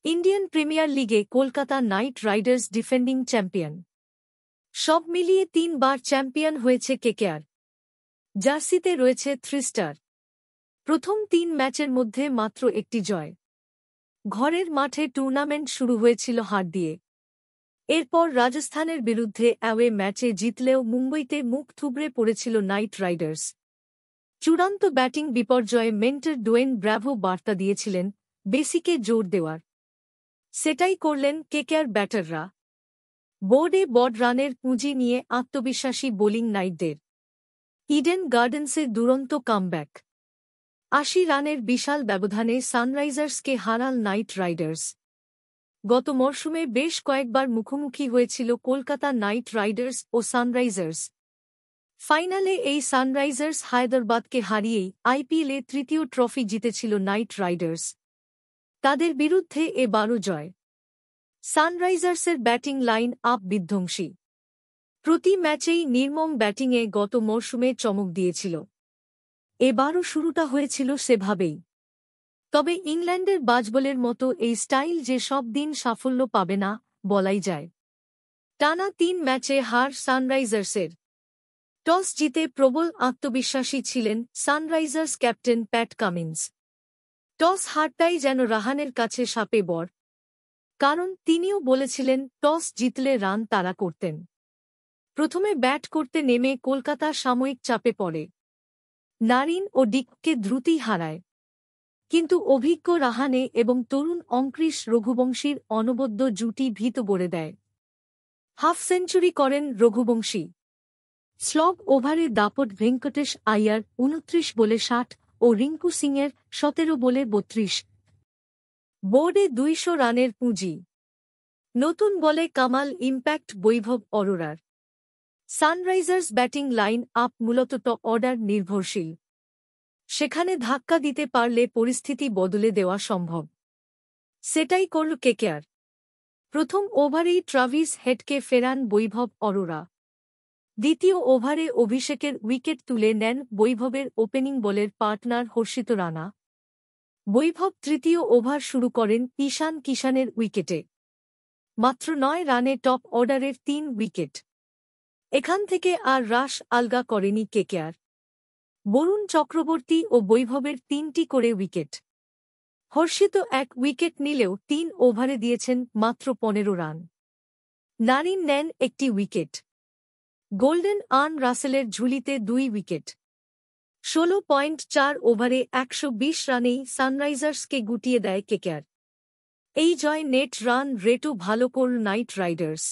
Indian premier লিগে Kolkata night Riders defending champion. সব মিলিয়ে ৩ বার চ্যাম্পিয়ন হয়েছে কেকেআর। জার্সিতে রয়েছে 3 স্টার। প্রথম ৩ ম্যাচের মধ্যে মাত্র একটি জয়। ঘরের মাঠে টুর্নামেন্ট শুরু হয়েছিল হার দিয়ে। এরপর রাজস্থানের বিরুদ্ধে অ্যাওয়ে ম্যাচে জিতলেও মুম্বইতে মুখ থুবড়ে পড়েছিল নাইট রাইডার্স। চূড়ান্ত ব্যাটিং বিপর্যয়ে মেন্টর ডোয়েন ব্র্যাভো বার্তা দিয়েছিলেন বেসিকে জোর দেওয়ার। সেটাই করলেন কেকেআর ব্যাটাররা। বোর্ডে বড় রানের পুঁজি নিয়ে আত্মবিশ্বাসী বোলিং নাইটদের। ইডেন গার্ডেন্সের দুরন্ত কামব্যাক। ৮০ রানের বিশাল ব্যবধানে সানরাইজার্সকে হারাল নাইট রাইডার্স। গত মরশুমে বেশ কয়েকবার মুখোমুখি হয়েছিল কলকাতা নাইট রাইডার্স ও সানরাইজার্স। ফাইনালে এই সানরাইজার্স হায়দরাবাদকে হারিয়েই আইপিএলে ৩য় ট্রফি জিতেছিল নাইট রাইডার্স। তাদের বিরুদ্ধে এবারও জয়। সানরাইজার্সের ব্যাটিং লাইন আপ বিধ্বংসী। প্রতি ম্যাচেই নির্মম ব্যাটিংয়ে গত মরশুমে চমক দিয়েছিল। এবারও শুরুটা হয়েছিল সেভাবেই। তবে ইংল্যান্ডের বাজবলের মতো এই স্টাইল যে সব দিন সাফল্য পাবে না বলাই যায়। টানা ৩ ম্যাচে হার সানরাইজার্সের। টস জিতে প্রবল আত্মবিশ্বাসী ছিলেন Sunrisers captain Pat Cummins. Toss হারটাই যেন রাহানের কাছে শাপে বর। কারণ তিনিও বলেছিলেন টস জিতলে রান তাড়া করতেন। প্রথমে ব্যাট করতে নেমে কলকাতা সাময়িক চাপে পড়ে। নারিন ও ডিককে দ্রুতই হারায়। কিন্তু অভিজ্ঞ রাহানে এবং তরুণ অঙ্কৃশ রঘুবংশীর অনবদ্য জুটি ভীত গড়ে দেয়। হাফ সেঞ্চুরি করেন রঘুবংশী। স্লগ ওভারে দাপট ভেঙ্কটেশ আইয়ার ২৯ বলে ৬০ ও রিঙ্কু সিংয়ের ১৭ বলে ৩২। বোর্ডে ২০০ রানের পুঁজি। নতুন বলে কামাল ইম্প্যাক্ট বৈভব অরোরার। সানরাইজার্স ব্যাটিং লাইন আপ মূলত টপ অর্ডার নির্ভরশীল। সেখানে ধাক্কা দিতে পারলে পরিস্থিতি বদলে দেওয়া সম্ভব। সেটাই করল কেকেআর। প্রথম ওভারেই ট্রাভিস হেডকে ফেরান বৈভব অরোরা। দ্বিতীয় ওভারে অভিষেকের উইকেট তুলে নেন বৈভবের ওপেনিং বলের পার্টনার হর্ষিত রানা। বৈভব তৃতীয় ওভার শুরু করেন ঈশান কিষানের উইকেটে। মাত্র ৯ রানে টপ অর্ডারের ৩ উইকেট। এখান থেকে আর রাশ আলগা করেনি কেকেআর। বরুণ চক্রবর্তী ও বৈভবের ৩টি করে উইকেট। হর্ষিত ১ উইকেট নিলেও ৩ ওভারে দিয়েছেন মাত্র ১৫ রান। নারিন নেন ১টি উইকেট। গোল্ডেন আর্ন রাসেলের ঝুলিতে ২ উইকেট। ১৬.৪ ওভারে ১২০ রানেই সানরাইজার্সকে গুটিয়ে দেয় কেকেআর। এই জয় নেট রান রেটও ভালো করল নাইট রাইডার্স।